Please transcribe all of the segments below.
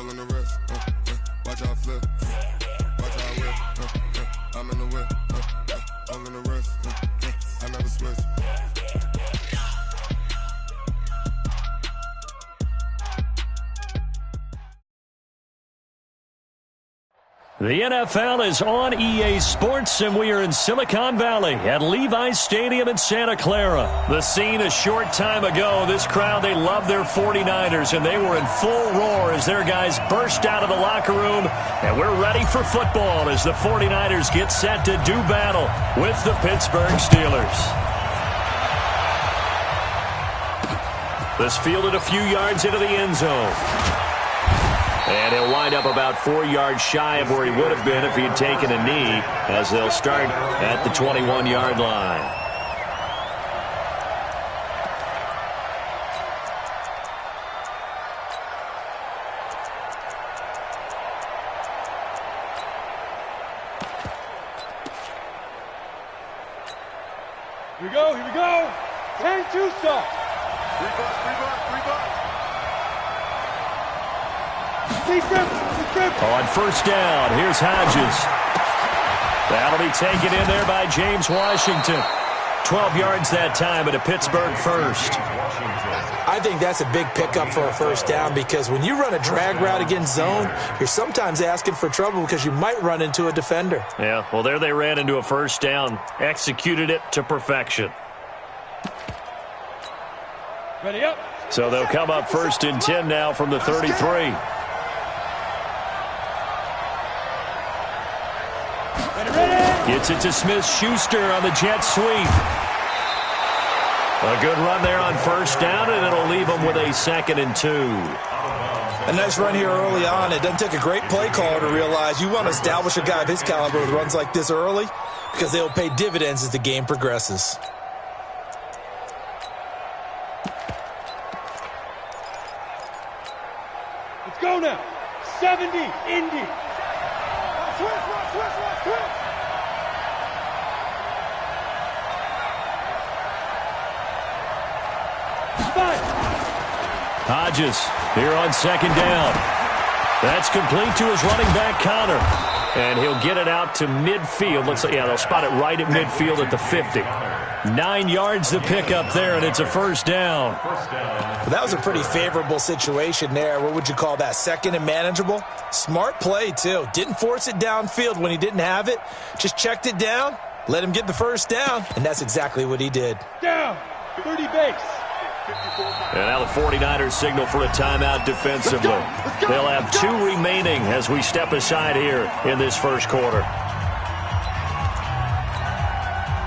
all in the wrist. Watch how I flip. Watch how I whip. I'm in the whip. All in the wrist. I never switch. The NFL is on EA Sports, and we are in Silicon Valley at Levi's Stadium in Santa Clara. The scene a short time ago. This crowd, they love their 49ers, and they were in full roar as their guys burst out of the locker room. And we're ready for football as the 49ers get set to do battle with the Pittsburgh Steelers. This fielded a few yards into the end zone. And he'll wind up about 4 yards shy of where he would have been if he had taken a knee, as they'll start at the 21-yard line. Here we go, here we go. 10-2 stop. 3 bucks. On first down, here's Hodges. That'll be taken in there by James Washington. 12 yards that time, but a Pittsburgh first. I think that's a big pickup for a first down, because when you run a drag route against zone, you're sometimes asking for trouble because you might run into a defender. Yeah, well, there they ran into a first down. Executed it to perfection. Ready up. So they'll come up first and 10 now from the 33. Gets it to Smith-Schuster on the jet sweep. A good run there on first down, and it'll leave them with a 2nd and 2. A nice run here early on. It doesn't take a great play caller to realize you want to establish a guy of his caliber with runs like this early, because they'll pay dividends as the game progresses. Let's go now. 70, Indy. Switch. Hodges here on 2nd down. That's complete to his running back, Connor. And he'll get it out to midfield. They'll spot it right at midfield at the 50. 9 yards to pick up there, and it's a first down. Well, that was a pretty favorable situation there. What would you call that? 2nd and manageable? Smart play, too. Didn't force it downfield when he didn't have it. Just checked it down, let him get the first down, and that's exactly what he did. Down, 30 base. And now the 49ers signal for a timeout defensively. They'll have 2 remaining as we step aside here in this first quarter.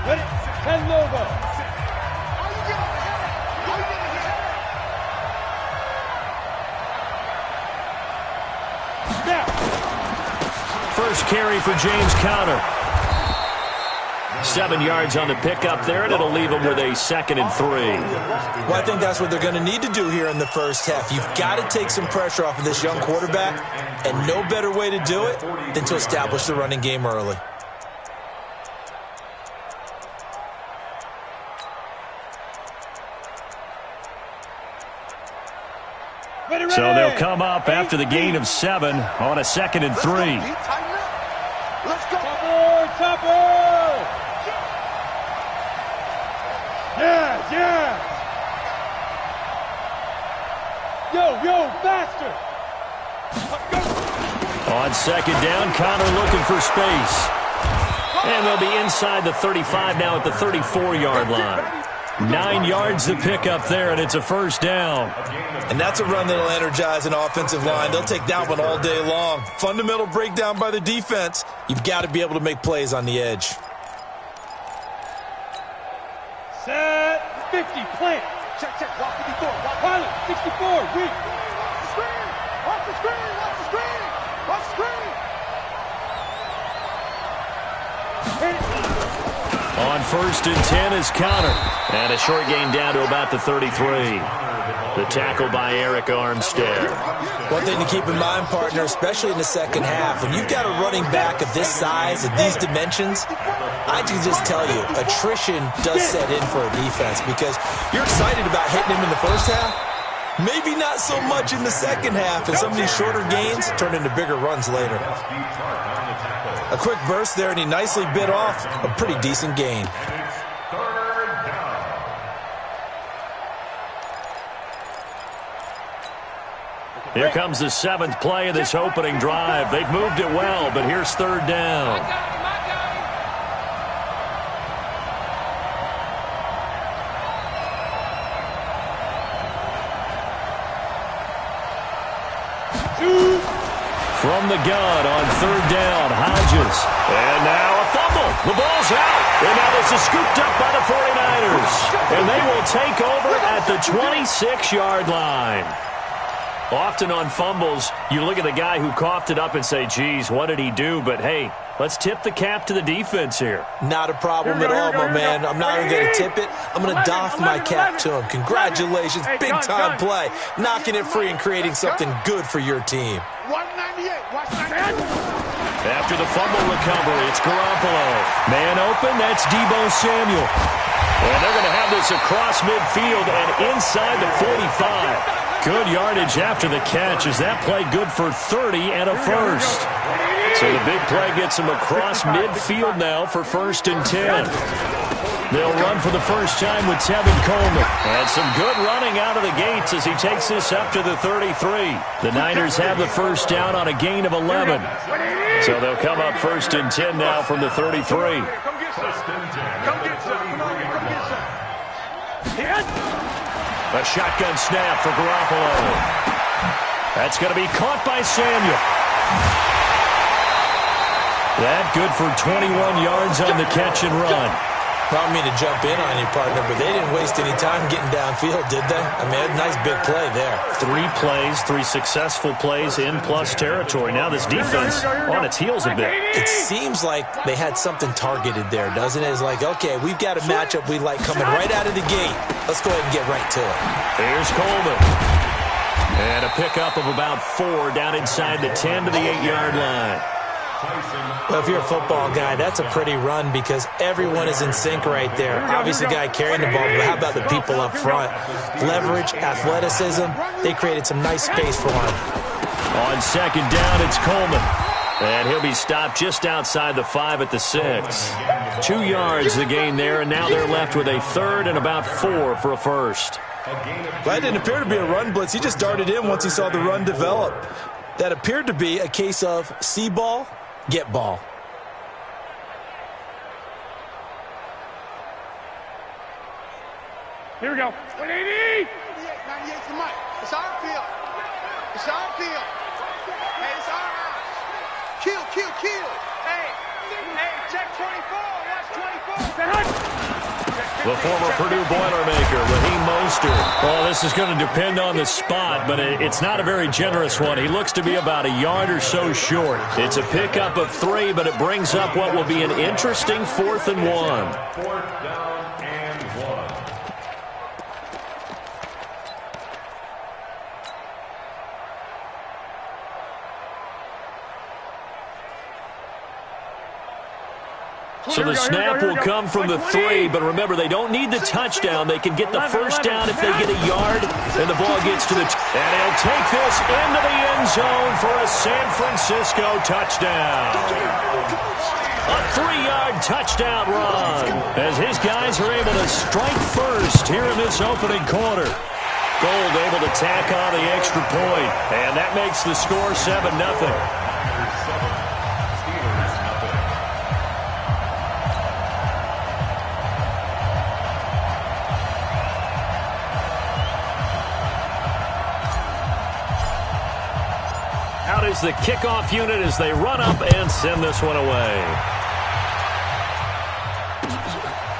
Ready? 10 Lobo. First carry for James Conner. 7 yards on the pickup there, and it'll leave them with a 2nd and 3. Well, I think that's what they're going to need to do here in the first half. You've got to take some pressure off of this young quarterback, and no better way to do it than to establish the running game early. So they'll come up after the gain of 7 on a 2nd and 3. Let's go. Topper. Yeah. Yo, faster. On 2nd down, Connor looking for space. And they'll be inside the 35 now at the 34-yard line. 9 yards to pick up there, and it's a first down. And that's a run that'll energize an offensive line. They'll take that one all day long. Fundamental breakdown by the defense. You've got to be able to make plays on the edge. Set 50, plant. Check, walk 54. Pilot, 64, weak. Watch the screen. On 1st and 10 is Connor. And a short gain down to about the 33. The tackle by Eric Armstead. One thing to keep in mind, partner, especially in the second half, when you've got a running back of this size and these dimensions, I can just tell you, attrition does set in for a defense, because you're excited about hitting him in the first half, Maybe not so much in the second half, and some of these shorter gains turn into bigger runs later. A quick burst there, and he nicely bit off a pretty decent gain. Here comes the 7th play of this opening drive. They've moved it well, but here's 3rd down. From the gun on 3rd down, Hodges. And now a fumble. The ball's out. And now this is scooped up by the 49ers. And they will take over at the 26-yard line. Often on fumbles, you look at the guy who coughed it up and say, geez, what did he do? But, hey, let's tip the cap to the defense here. Not a problem at all, my man. I'm not even going to tip it. I'm going to doff my cap to him. Congratulations, big-time play. Knocking it free and creating something good for your team. 198. Watch 98. After the fumble recovery, it's Garoppolo. Man open, that's Deebo Samuel. And they're going to have this across midfield and inside the 45. Good yardage after the catch. Is that play good for 30 and a first? So the big play gets him across midfield now for 1st and 10. They'll run for the first time with Tevin Coleman. And some good running out of the gates as he takes this up to the 33. The Niners have the first down on a gain of 11. So they'll come up 1st and 10 now from the 33. Come get some. Come get some. Come get some. A shotgun snap for Garoppolo. That's going to be caught by Samuel. That good for 21 yards on the catch and run. I don't mean to jump in on you, partner, but they didn't waste any time getting downfield, did they? I mean, a nice big play there. 3 plays, 3 successful plays in plus territory. Now this defense on its heels a bit. It seems like they had something targeted there, doesn't it? It's like, okay, we've got a matchup we like coming right out of the gate. Let's go ahead and get right to it. Here's Coleman. And a pickup of about 4 down inside the 10 to the 8-yard line. Well, if you're a football guy, that's a pretty run because everyone is in sync right there. Obviously, the guy carrying the ball, but how about the people up front? Leverage, athleticism, they created some nice space for him. On 2nd down, it's Coleman. And he'll be stopped just outside the 5 at the 6. 2 yards the gain there, and now they're left with a 3rd and about 4 for a first. That didn't appear to be a run blitz. He just darted in once he saw the run develop. That appeared to be a case of see ball, get ball. Here we go. 180. 98 to Mike. It's our field. It's our field. Hey, it's our house. Kill. Hey, check 24. Watch 24. The former Purdue Boilermaker, Raheem Mostert. Well, this is going to depend on the spot, but it's not a very generous one. He looks to be about a yard or so short. It's a pickup of 3, but it brings up what will be an interesting 4th and 1. 4th down and 1. So the snap will come from the 3, but remember, they don't need the touchdown. They can get the first down if they get a yard, and the ball gets to the... And he'll take this into the end zone for a San Francisco touchdown. A 3-yard touchdown run as his guys are able to strike first here in this opening quarter. Gold able to tack on the extra point, and that makes the score 7-0. Out is the kickoff unit as they run up and send this one away.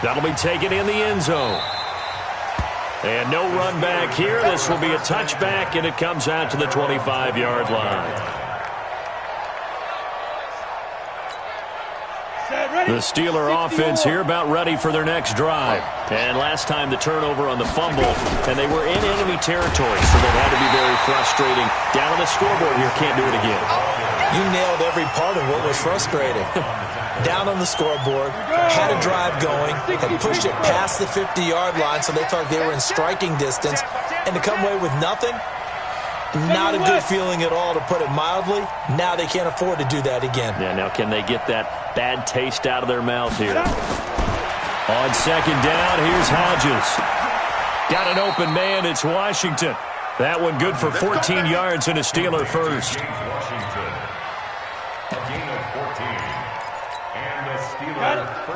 That'll be taken in the end zone. And no run back here. This will be a touchback, and it comes out to the 25-yard line. The Steeler offense here about ready for their next drive. And last time the turnover on the fumble, and they were in enemy territory, so that had to be very frustrating. Down on the scoreboard here, can't do it again. You nailed every part of what was frustrating. Down on the scoreboard, had a drive going, had pushed it past the 50-yard line, so they thought they were in striking distance. and to come away with nothing, not a good feeling at all, to put it mildly. Now they can't afford to do that again. Yeah, now can they get that bad taste out of their mouth here? On second down, here's Hodges. Got an open man, it's Washington. That one good for 14 yards and a Steeler first.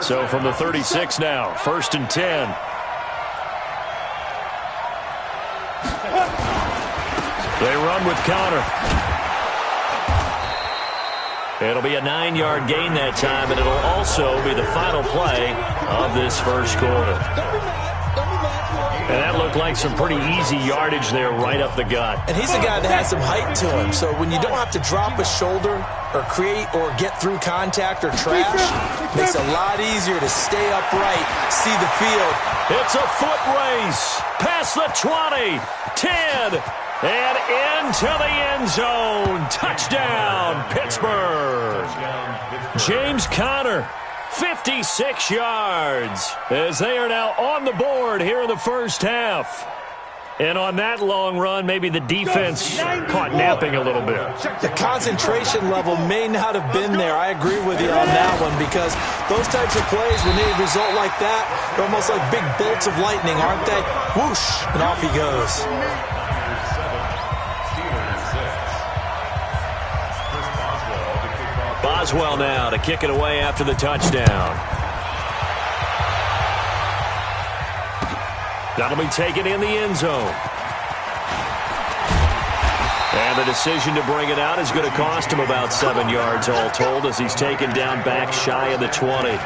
So from the 36 now, 1st and 10. They run with Connor. It'll be a 9-yard gain that time, and it'll also be the final play of this first quarter. And that looked like some pretty easy yardage there right up the gut. And he's a guy that has some height to him, so when you don't have to drop a shoulder or create or get through contact or trash, makes it a lot easier to stay upright, see the field. It's a foot race. Past the 20, 10, and into the end zone. Touchdown, Pittsburgh. James Conner, 56 yards, as they are now on the board here in the first half. And on that long run, maybe the defense caught napping a little bit. The concentration level may not have been there. I agree with you on that one, because those types of plays, when they result like that, they're almost like big bolts of lightning, aren't they? Whoosh, and off he goes. Boswell now to kick it away after the touchdown. That'll be taken in the end zone. And the decision to bring it out is going to cost him about 7 yards all told, as he's taken down back shy of the 20.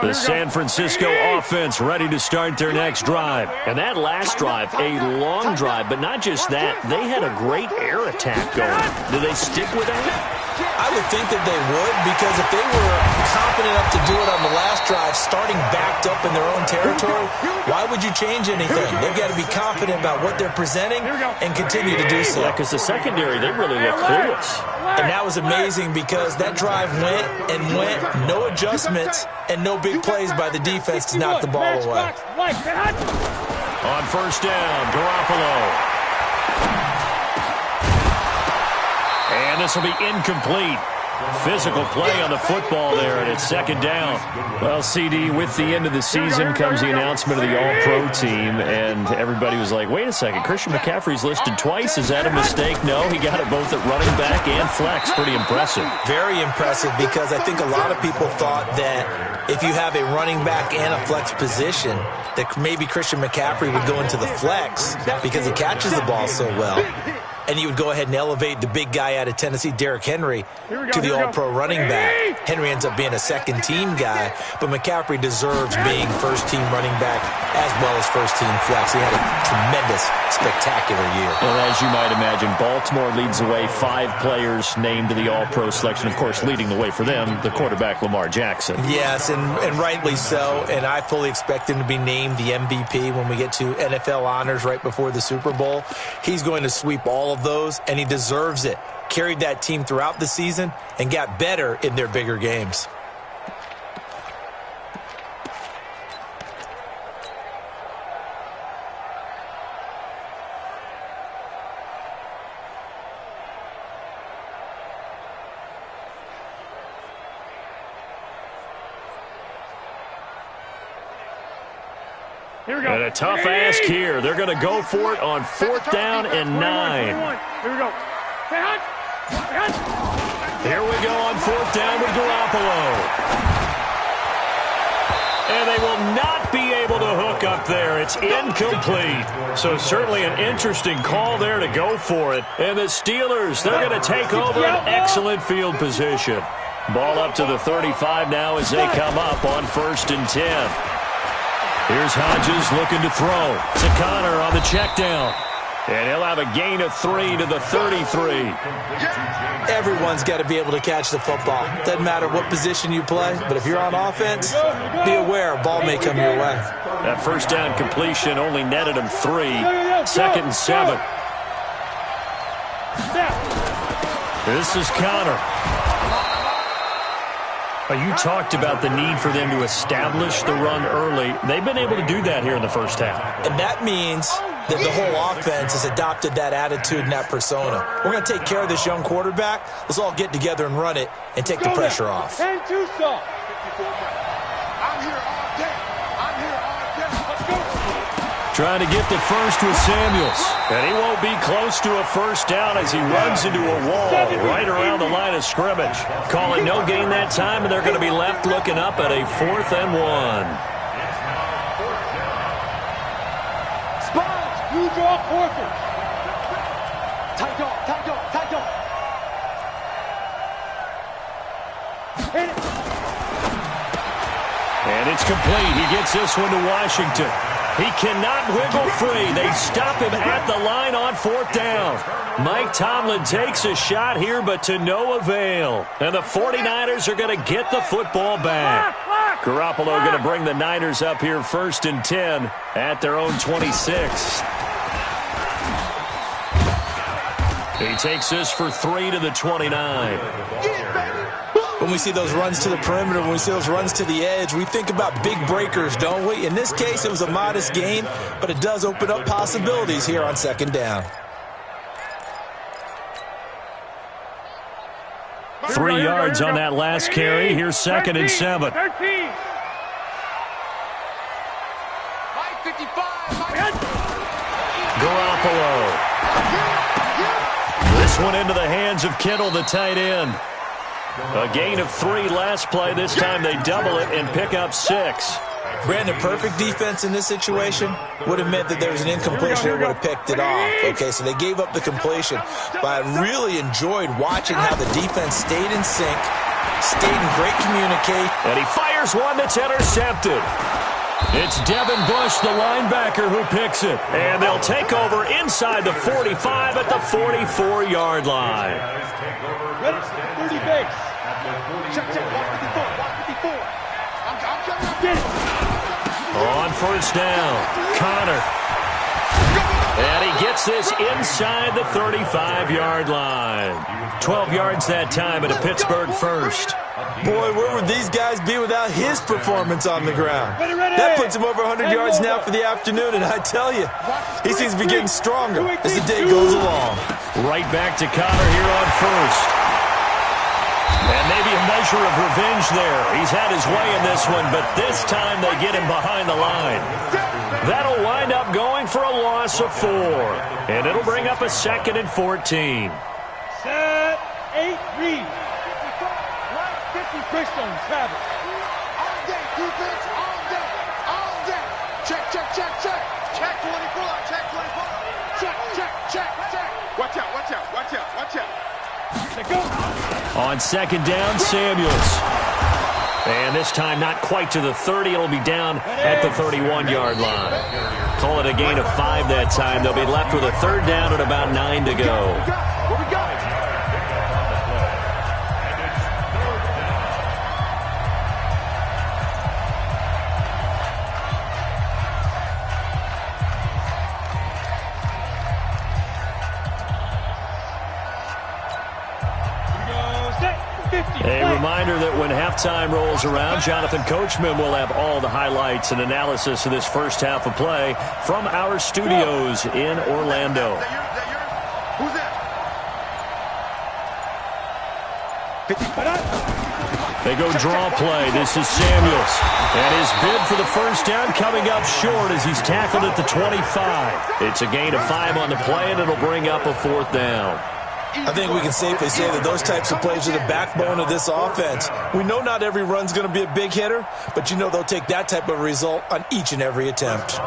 The San Francisco offense ready to start their next drive. And that last drive, a long drive, but not just that. They had a great air attack going. Do they stick with that? I would think that they would, because if they were confident enough to do it on the last drive, starting backed up in their own territory, why would you change anything? They've got to be confident about what they're presenting and continue to do so. Yeah, because the secondary, they really look clueless. And that was amazing, because that drive went and went, no adjustments and no big plays by the defense to knock the ball away. On first down, Garoppolo. And this will be incomplete. Physical play on the football there, and it's second down. Well, CD, with the end of the season comes the announcement of the All-Pro team, and everybody was like, wait a second, Christian McCaffrey's listed twice. Is that a mistake? No, he got it both at running back and flex. Pretty impressive. Very impressive, because I think a lot of people thought that if you have a running back and a flex position, that maybe Christian McCaffrey would go into the flex because he catches the ball so well. And you would go ahead and elevate the big guy out of Tennessee, Derrick Henry, to the All-Pro running back. Henry ends up being a second-team guy, but McCaffrey deserves being first-team running back as well as first-team flex. He had a tremendous, spectacular year. Well, as you might imagine, Baltimore leads the way. 5 players named to the All-Pro selection. Of course, leading the way for them, the quarterback Lamar Jackson. Yes, and rightly so. And I fully expect him to be named the MVP when we get to NFL honors right before the Super Bowl. He's going to sweep all of those, and he deserves it. Carried that team throughout the season and got better in their bigger games. And a tough ask here. They're going to go for it on 4th down and 9. Here we go. Here we go on 4th down with Garoppolo. And they will not be able to hook up there. It's incomplete. So certainly an interesting call there to go for it. And the Steelers, they're going to take over an excellent field position. Ball up to the 35 now as they come up on 1st and 10. Here's Hodges looking to throw to Connor on the check down. And he'll have a gain of 3 to the 33. Everyone's got to be able to catch the football. Doesn't matter what position you play, but if you're on offense, be aware a ball may come your way. That first down completion only netted him 3. 2nd and 7. This is Connor. You talked about the need for them to establish the run early. They've been able to do that here in the first half. And that means that the whole offense has adopted that attitude and that persona. We're going to take care of this young quarterback. Let's all get together and run it and take the pressure off. I'm here all day. I'm here all day. Let's go. Trying to get the first with Samuels. And he won't be close to a first down as he runs into a wall right around the line of scrimmage. Call it no gain that time, and they're going to be left looking up at a 4th and 1. Sponge, you draw quarters. Tight dog, tight dog, tight dog. Hit it. And it's complete. He gets this one to Washington. He cannot wiggle free. They stop him at the line on 4th down. Mike Tomlin takes a shot here, but to no avail. And the 49ers are going to get the football back. Garoppolo going to bring the Niners up here 1st and 10 at their own 26. He takes this for 3 to the 29. When we see those runs to the perimeter, when we see those runs to the edge, we think about big breakers, don't we? In this case, it was a modest gain, but it does open up possibilities here on 2nd down. 3 yards on that last carry. Here's 2nd and 7. 13. Garoppolo. This one into the hands of Kittle, the tight end. A gain of 3 last play. This time they double it and pick up 6. Brandon, perfect defense in this situation would have meant that there was an incompletion that would have picked it off. Okay, so they gave up the completion. But I really enjoyed watching how the defense stayed in sync, stayed in great communication. And he fires one that's intercepted. It's Devin Bush, the linebacker, who picks it. And they'll take over inside the 45 at the 44-yard line. Ready? 30 base. Check, check. 154. 154. I'm coming. Get it. On 1st down, Connor. And he gets this inside the 35-yard line. 12 yards that time at a Pittsburgh first. Boy, where would these guys be without his performance on the ground? That puts him over 100 yards now for the afternoon, and I tell you, he seems to be getting stronger as the day goes along. Right back to Connor here on 1st. And maybe a measure of revenge there. He's had his way in this one, but this time they get him behind the line. That'll wind up going for a loss of 4. And it'll bring up a 2nd and 14. Set, 8, read. 50 Christians have it. All day, defense, all day, all day. Check, check, check, check. Check 24, check 24. Check, check, check, check. Watch out, watch out, watch out, watch out. Let's go. On 2nd down, Samuels. And this time not quite to the 30. It'll be down at the 31-yard line. Call it a gain of 5 that time. They'll be left with a 3rd down and about 9 to go. What we got? A reminder that when halftime rolls around, Jonathan Coachman will have all the highlights and analysis of this first half of play from our studios in Orlando. Who's that? They go draw play. This is Samuels. And his bid for the first down coming up short as he's tackled at the 25. It's a gain of 5 on the play, and it'll bring up a 4th down. I think we can safely say that those types of plays are the backbone of this offense. We know not every run's going to be a big hitter, but you know they'll take that type of result on each and every attempt.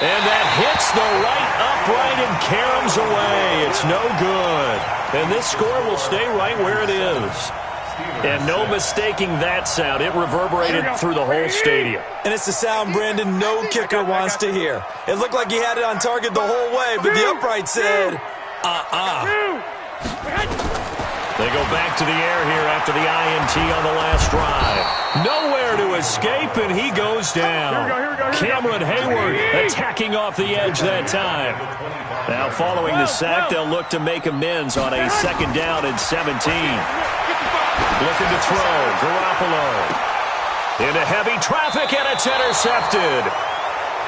And that hits the right upright and caroms away. It's no good. And this score will stay right where it is. And no mistaking that sound. It reverberated through the whole stadium. And it's the sound, Brandon, no kicker wants to hear. It looked like he had it on target the whole way, but the upright said, They go back to the air here after the INT on the last drive. Nowhere to escape, and he goes down. Cameron Hayward attacking off the edge that time. Now following the sack, they'll look to make amends on a 2nd down and 17. Looking to throw, Garoppolo. Into heavy traffic, and it's intercepted.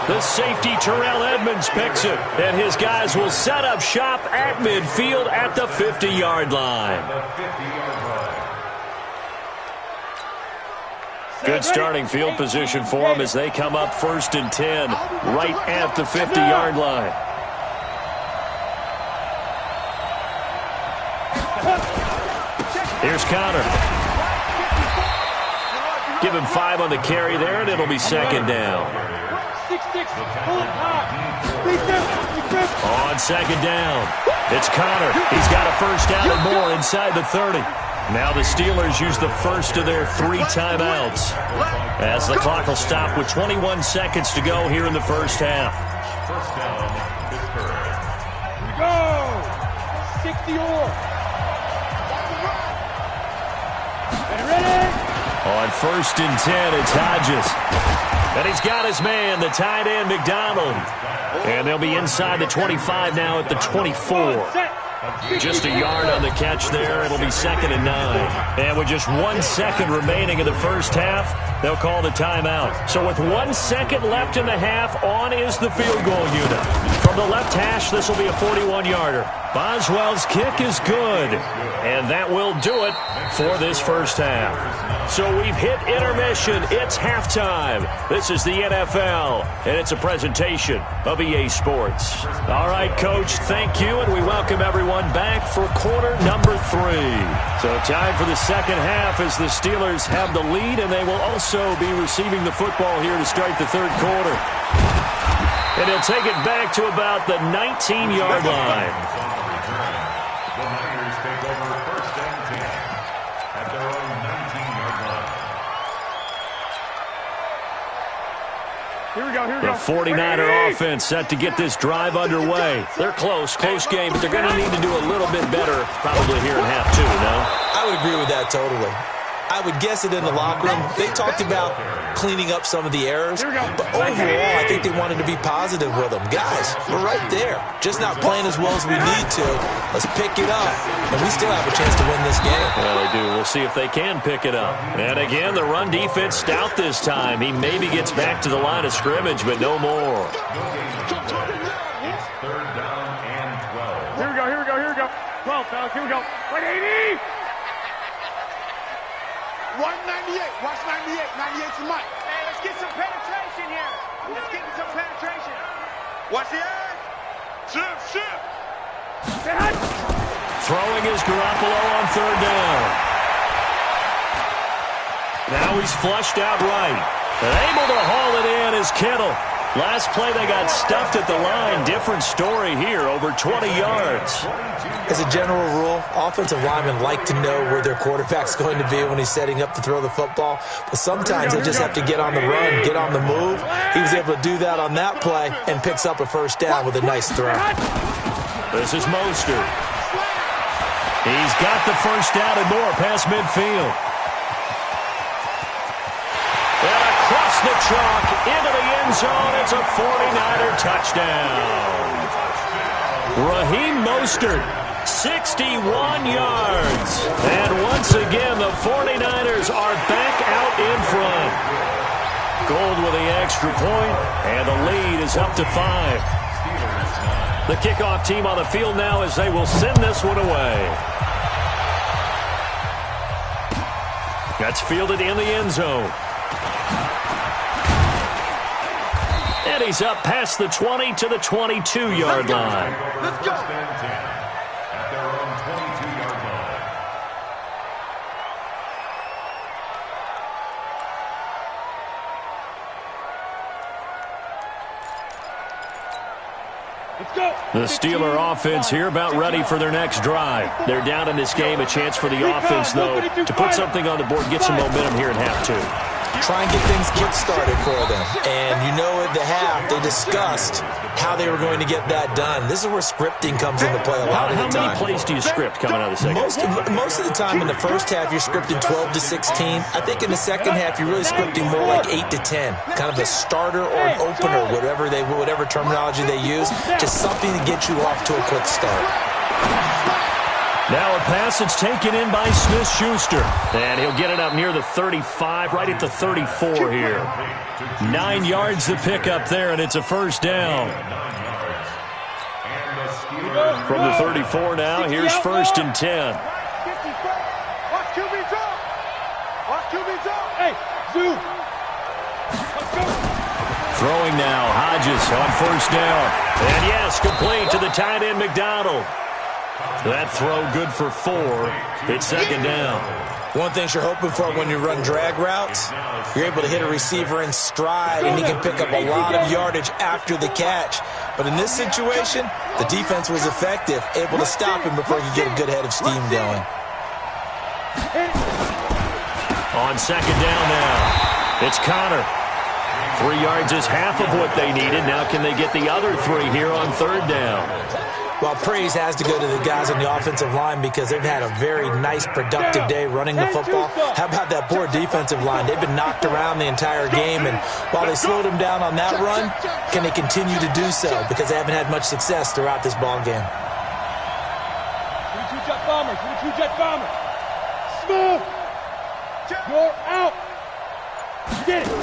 The safety, Terrell Edmonds, picks it, and his guys will set up shop at midfield at the 50-yard line. Good starting field position for them as they come up 1st and 10, right at the 50-yard line. Here's Connor. Give him 5 on the carry there, and it'll be 2nd down. On 2nd down, it's Connor. He's got a 1st down and more inside the 30. Now the Steelers use the first of their 3 timeouts as the clock will stop with 21 seconds to go here in the 1st half. First down, Pittsburgh. Go! 60-or. Ready? On 1st and 10, it's Hodges. And he's got his man, the tight end, McDonald. And they'll be inside the 25 now at the 24. Just a yard on the catch there. It'll be 2nd and 9. And with just 1 second remaining in the 1st half, they'll call the timeout. So with 1 second left in the half, on is the field goal unit. From the left hash, this will be a 41-yarder. Boswell's kick is good. And that will do it for this 1st half. So we've hit intermission. It's halftime. This is the NFL, and it's a presentation of EA Sports. All right, Coach, thank you, and we welcome everyone back for quarter number 3. So time for the 2nd half as the Steelers have the lead, and they will also be receiving the football here to start the 3rd quarter. And they'll take it back to about the 19-yard line. The Niners take over 1st and 10 at their own 19-yard line. Here we go. The 49er offense set to get this drive underway. They're close game, but they're going to need to do a little bit better probably here in half 2, no? I would agree with that totally. I would guess it in the locker room. They talked about cleaning up some of the errors, but overall, I think they wanted to be positive with them. Guys, we're right there. Just not playing as well as we need to. Let's pick it up, and we still have a chance to win this game. Well, they do. We'll see if they can pick it up. And again, the run defense stout this time. He maybe gets back to the line of scrimmage, but no more. It's 3rd down and 12. Here we go. 12, fellas, here we go. 180! 198. Watch 98. 98's the mic. Hey, let's get some penetration here. Let's get some penetration. Watch the eye. Shift. Throwing is Garoppolo on 3rd down. Now he's flushed out right. And able to haul it in is Kittle. Last play, they got stuffed at the line. Different story here, over 20 yards. As a general rule, offensive linemen like to know where their quarterback's going to be when he's setting up to throw the football. But sometimes they just have to get on the run, get on the move. He was able to do that on that play and picks up a 1st down with a nice throw. This is Mostert. He's got the 1st down and more past midfield. And across the chalk into the end zone. It's a 49er touchdown. Raheem Mostert, 61 yards. And once again, the 49ers are back out in front. Gold with the extra point, and the lead is up to 5. The kickoff team on the field now as they will send this one away. That's fielded in the end zone. And he's up past the 20 to the 22-yard line. Let's go. At their own 22-yard line. The Steeler offense here about ready for their next drive. They're down in this game. A chance for the offense, though, to put something on the board, get some momentum here in half two. Try and get things kick-started for them. And you know at the half, they discussed how they were going to get that done. This is where scripting comes into play a lot of the time. How many plays do you script coming out of the second? Most of the time in the first half, you're scripting 12 to 16. I think in the second half, you're really scripting more like 8 to 10. Kind of a starter or an opener, whatever terminology they use. Just something to get you off to a quick start. Now a pass that's taken in by Smith-Schuster. And he'll get it up near the 35, right at the 34 here. 9 yards to pick up there, and it's a first down. From the 34 now, here's 1st and 10. Throwing now, Hodges on 1st down. And yes, complete to the tight end, McDonald. That throw good for 4. It's 2nd down. One thing you're hoping for when you run drag routes, you're able to hit a receiver in stride, and he can pick up a lot of yardage after the catch. But in this situation, the defense was effective, able to stop him before he could get a good head of steam going. On 2nd down now, it's Connor. 3 yards is half of what they needed. Now can they get the other 3 here on 3rd down? Well, praise has to go to the guys on the offensive line because they've had a very nice, productive day running the football. How about that poor defensive line? They've been knocked around the entire game, and while they slowed them down on that run, can they continue to do so? Because they haven't had much success throughout this ball game. 22-jet bomber, 22-jet bomber. Smooth. You're out. Get it.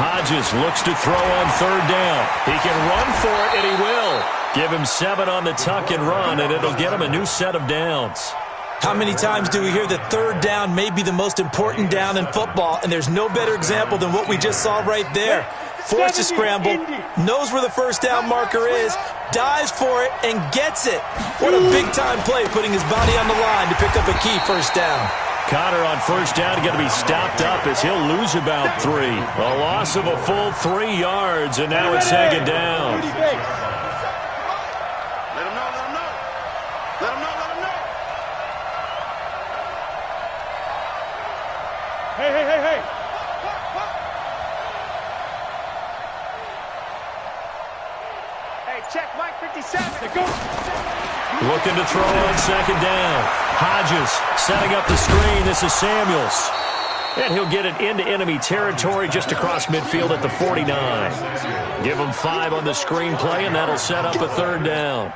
Hodges looks to throw on 3rd down. He can run for it, and he will. Give him 7 on the tuck and run, and it'll get him a new set of downs. How many times do we hear that 3rd down may be the most important down in football, and there's no better example than what we just saw right there. Forced to scramble, knows where the 1st down marker is, dives for it, and gets it. What a big-time play, putting his body on the line to pick up a key 1st down. Connor on 1st down going to be stopped up as he'll lose about 3. A loss of a full 3 yards, and now it's 2nd down. Hey. Hey, check Mike 57. Looking to throw on 2nd down. Hodges setting up the screen. This is Samuels. And he'll get it into enemy territory just across midfield at the 49. Give him 5 on the screen play, and that'll set up a 3rd down.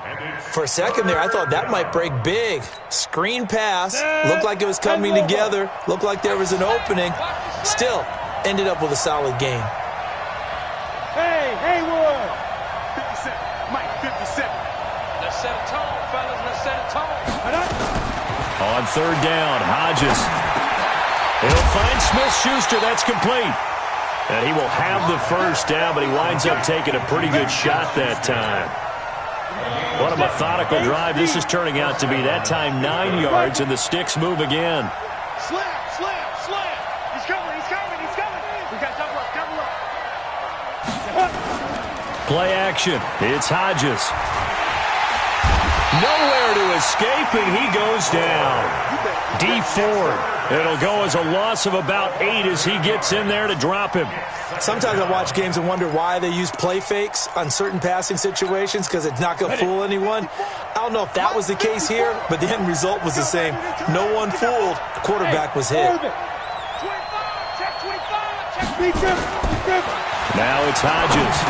For a second there, I thought that might break big. Screen pass. Looked like it was coming together. Looked like there was an opening. Still, ended up with a solid gain. Hey, Haywood. 57. Mike 57. Let's set a tone, fellas. Let's set a tone. On 3rd down, Hodges. He'll find Smith-Schuster. That's complete. And he will have the 1st down, but he winds up taking a pretty good shot that time. What a methodical drive this is turning out to be. That time 9 yards, and the sticks move again. Slam. He's coming. We got double up. Play action. It's Hodges. Nowhere to escape, and he goes down. D Ford. It'll go as a loss of about 8 as he gets in there to drop him. Sometimes I watch games and wonder why they use play fakes on certain passing situations because it's not going to fool anyone. I don't know if that was the case here, but the end result was the same. No one fooled. The quarterback was hit. 25. Now it's Hodges.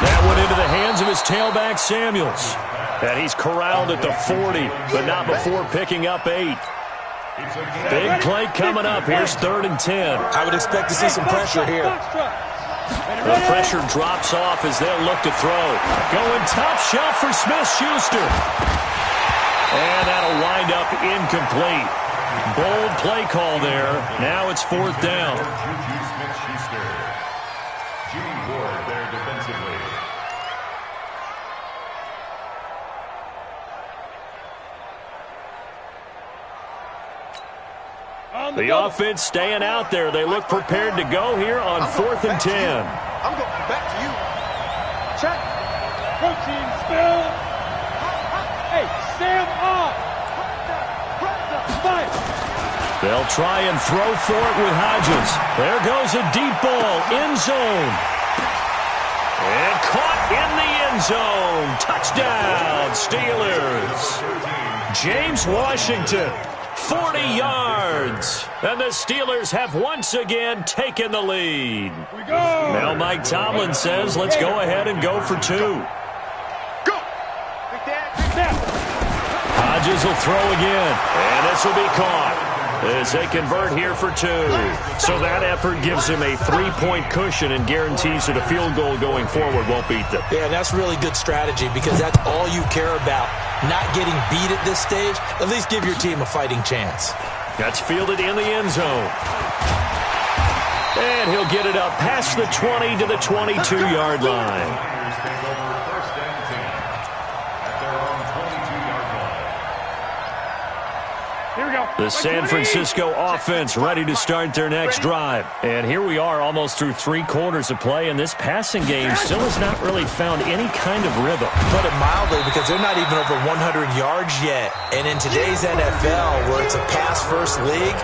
That went into the hands of his tailback, Samuels. And he's corralled at the 40, but not before picking up 8. Big play coming up. Here's 3rd and 10. I would expect to see some pressure here. The pressure drops off as they'll look to throw. Going top shelf for Smith-Schuster. And that'll wind up incomplete. Bold play call there. Now it's 4th down. Smith-Schuster. Jimmy Ward there defensively. The offense staying out there. They look prepared to go here on 4th and 10. I'm going back to you. Check. Protein Hey, Sam off. They'll try and throw for it with Hodges. There goes a deep ball, end zone. And caught in the end zone. Touchdown, Steelers. James Washington, 40 yards. And the Steelers have once again taken the lead. Now Mike Tomlin says, let's go ahead and go for two. Hodges will throw again, and this will be caught as they convert here for two. So that effort gives him a 3-point cushion and guarantees that a field goal going forward won't beat them. Yeah, and that's really good strategy because that's all you care about, not getting beat at this stage. At least give your team a fighting chance. That's fielded in the end zone. And he'll get it up past the 20 to the 22-yard line. The San Francisco offense ready to start their next drive. And here we are almost through 3 quarters of play, and this passing game still has not really found any kind of rhythm. Put it mildly, because they're not even over 100 yards yet. And in today's NFL, where it's a pass-first league,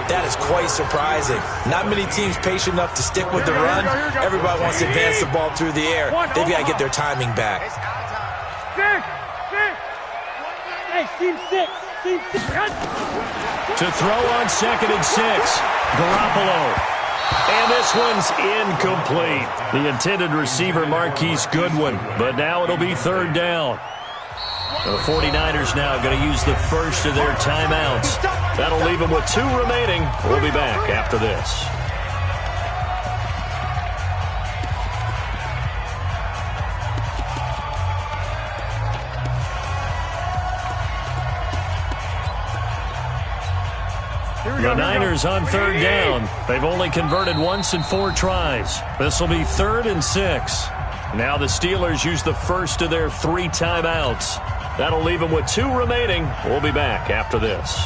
that is quite surprising. Not many teams patient enough to stick with the run. Everybody wants to advance the ball through the air. They've got to get their timing back. Hey, team 6. To throw on 2nd and 6, Garoppolo. And this one's incomplete. The intended receiver, Marquise Goodwin. But now it'll be 3rd down. The 49ers now going to use the first of their timeouts. That'll leave them with 2 remaining. We'll be back after this. The Niners on 3rd down. They've only converted once in 4 tries. This will be 3rd and 6. Now the Steelers use the first of their 3 timeouts. That'll leave them with 2 remaining. We'll be back after this.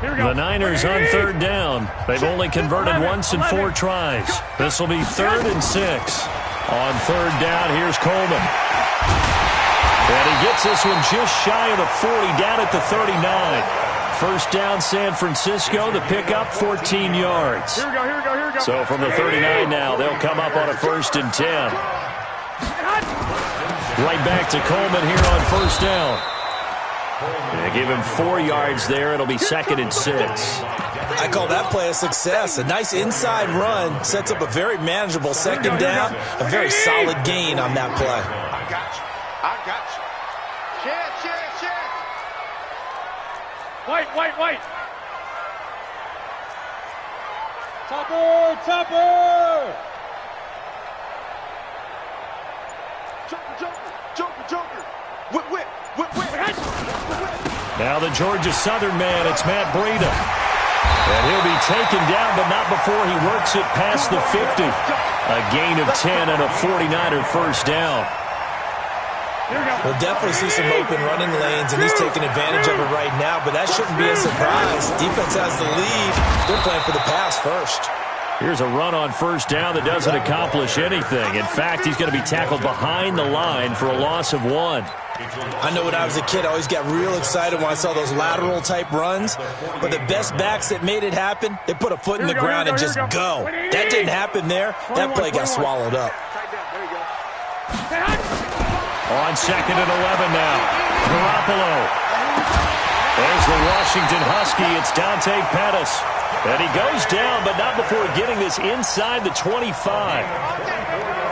The Niners on 3rd down. They've only converted once in 4 tries. This will be 3rd and 6. On 3rd down, here's Coleman. And he gets this one just shy of the 40, down at the 39. First down, San Francisco. The pickup, 14 yards. Here we go. So from the 39 now, they'll come up on a 1st and 10. Right back to Coleman here on 1st down. They give him 4 yards there. It'll be 2nd and 6. I call that play a success. A nice inside run sets up a very manageable 2nd down. A very solid gain on that play. I got you. Check. White. Topper. Joker. Whip. Now the Georgia Southern man, it's Matt Breida. And he'll be taken down, but not before he works it past the 50. A gain of 10 and a 49er first down. We'll definitely see some open running lanes, and he's taking advantage of it right now, but that shouldn't be a surprise. Defense has the lead. They're playing for the pass first. Here's a run on 1st down that doesn't accomplish anything. In fact, he's going to be tackled behind the line for a loss of 1. I know when I was a kid, I always got real excited when I saw those lateral-type runs, but the best backs that made it happen, they put a foot in the ground and just go. That didn't happen there. That play got swallowed up. On 2nd and 11 now. Garoppolo. There's the Washington Husky. It's Dante Pettis. And he goes down, but not before getting this inside the 25.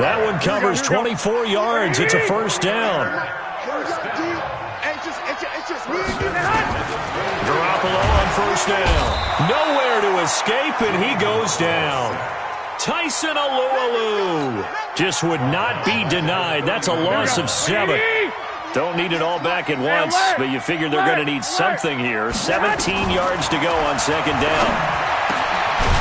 That one covers 24 yards. It's a 1st down. Garoppolo on 1st down. Nowhere to escape, and he goes down. Tyson Alualu just would not be denied. That's a loss of 7. Don't need it all back at once, but you figure they're going to need something here. 17 yards to go on 2nd down.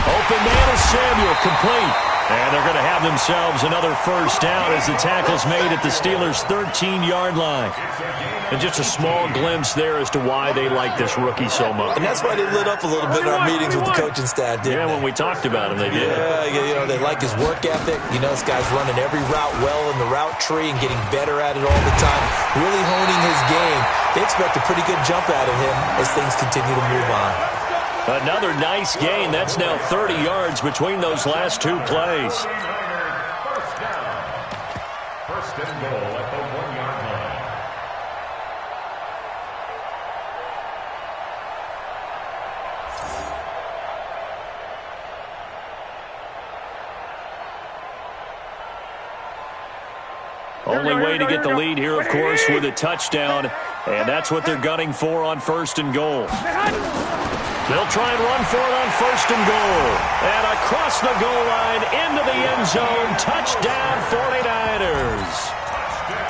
Open man is Samuel, complete. And they're going to have themselves another first down as the tackle's made at the Steelers' 13-yard line. And just a small glimpse there as to why they like this rookie so much. And that's why they lit up a little bit in our meetings with the coaching staff, didn't they? When we talked about him, they did. Yeah, they like his work ethic. This guy's running every route well in the route tree and getting better at it all the time, really honing his game. They expect a pretty good jump out of him as things continue to move on. Another nice gain. That's now 30 yards between those last two plays. First and goal at the 1-yard line. Only way to get the lead here, of course, with a touchdown, and that's what they're gunning for on first and goal. They'll try and run for it on first and goal. And across the goal line into the end zone, touchdown 49ers.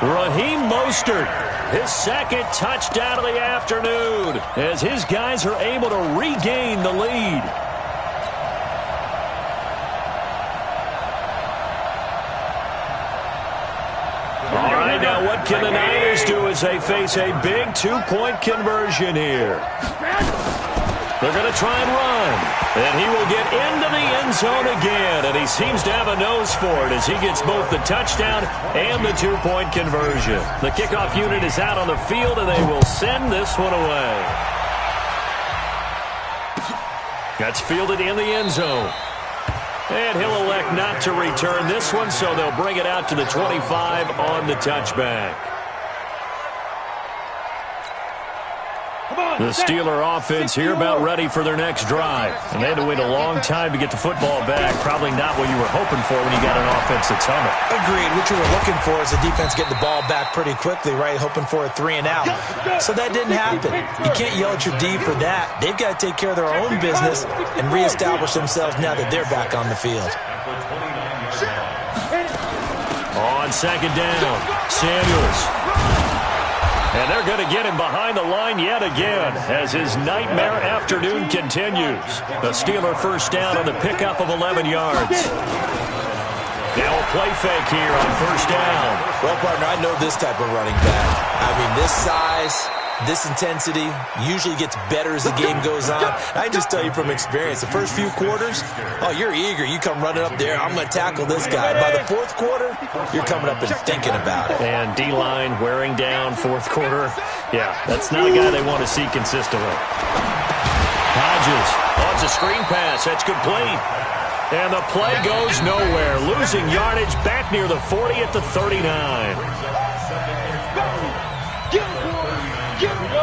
Raheem Mostert, his second touchdown of the afternoon, as his guys are able to regain the lead. All right, now what can the Niners do as they face a big two-point conversion here? They're going to try and run. And he will get into the end zone again. And he seems to have a nose for it as he gets both the touchdown and the two-point conversion. The kickoff unit is out on the field, and they will send this one away. That's fielded in the end zone. And he'll elect not to return this one, so they'll bring it out to the 25 on the touchback. The Steeler offense here about ready for their next drive. And they had to wait a long time to get the football back. Probably not what you were hoping for when you got an offense that's humming. Agreed. What you were looking for is the defense getting the ball back pretty quickly, right? Hoping for a 3 and out. So that didn't happen. You can't yell at your D for that. They've got to take care of their own business and reestablish themselves now that they're back on the field. On second down, Samuels. And they're going to get him behind the line yet again as his nightmare afternoon continues. The Steeler first down on the pickup of 11 yards. Now a play fake here on first down. Well, partner, I know this type of running back. I mean, this size, this intensity usually gets better as the game goes on. I just tell you from experience, the first few quarters, oh, you're eager. You come running up there, I'm going to tackle this guy. By the fourth quarter, you're coming up and thinking about it. And D-line wearing down fourth quarter. Yeah, that's not a guy they want to see consistently. Hodges, oh, it's a screen pass. That's complete. And the play goes nowhere. Losing yardage back near the 40 at the 39.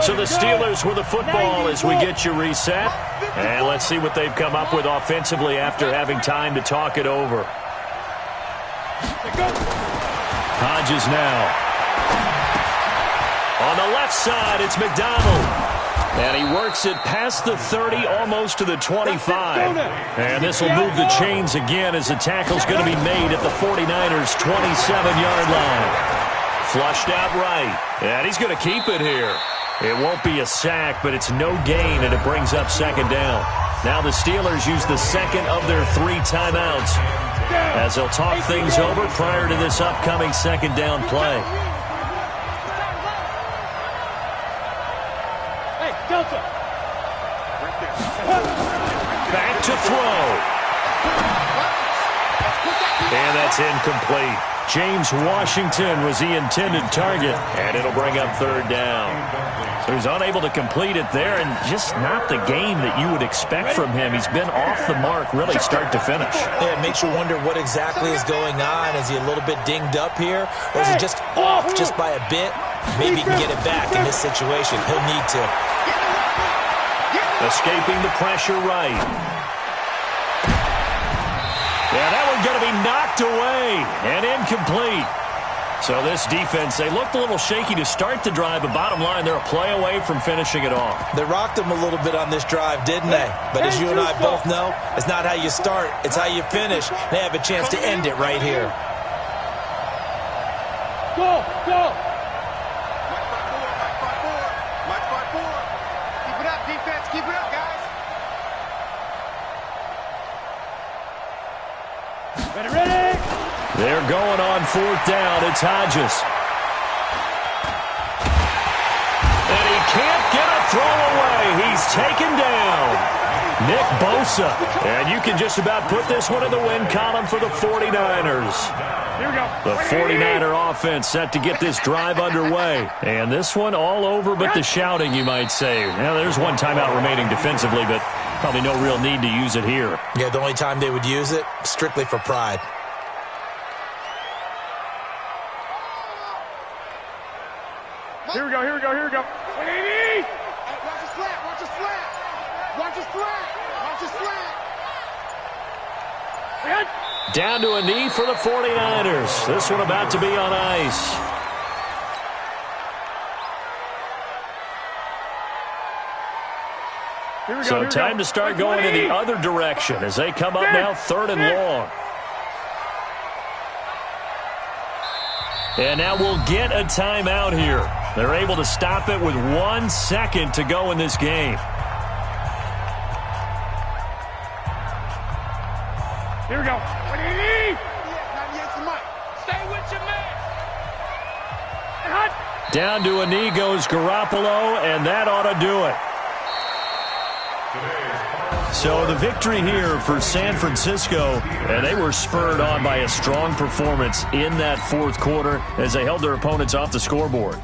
So the Steelers with the football as we get you reset. And let's see what they've come up with offensively after having time to talk it over. Hodges now. On the left side, it's McDonald. And he works it past the 30, almost to the 25. And this will move the chains again as the tackle's going to be made at the 49ers' 27-yard line. Flushed out right. And he's going to keep it here. It won't be a sack, but it's no gain, and it brings up second down. Now the Steelers use the second of their 3 timeouts as they'll talk things over prior to this upcoming second down play. Hey, Delta. Back to throw. And that's incomplete. James Washington was the intended target, and it'll bring up third down. So he's unable to complete it there, and just not the game that you would expect from him. He's been off the mark really start to finish. Yeah, it makes you wonder what exactly is going on. Is he a little bit dinged up here, or is he just off just by a bit? Maybe he can get it back in this situation. He'll need to. Escaping the pressure right. Yeah, that one's going to be knocked away and incomplete. So this defense, they looked a little shaky to start the drive, but bottom line, they're a play away from finishing it off. They rocked him a little bit on this drive, didn't they? But as you and I both know, it's not how you start, it's how you finish. They have a chance to end it right here. Go, go. March 5-4. Keep it up, defense. Keep it up, guys. Ready, They're going on 4th down. It's Hodges. And he can't get a throw away. He's taken down. Nick Bosa. And you can just about put this one in the win column for the 49ers. Here we go. The 49er offense set to get this drive underway. And this one all over but the shouting, you might say. Now, there's one timeout remaining defensively, but probably no real need to use it here. Yeah, the only time they would use it, strictly for pride. Here we go, here we go, here we go. 180! Watch the slant, watch the slant. Watch the slant, watch the slant. Down to a knee for the 49ers. This one about to be on ice. Here we go, So here we time go. to start going in the other direction as they come up now 3rd and long. And now we'll get a timeout here. They're able to stop it with 1 second to go in this game. Here we go. 180! 98's the mic. Stay with your man. Hot. Down to a knee goes Garoppolo, and that ought to do it. So the victory here for San Francisco, and they were spurred on by a strong performance in that 4th quarter as they held their opponents off the scoreboard.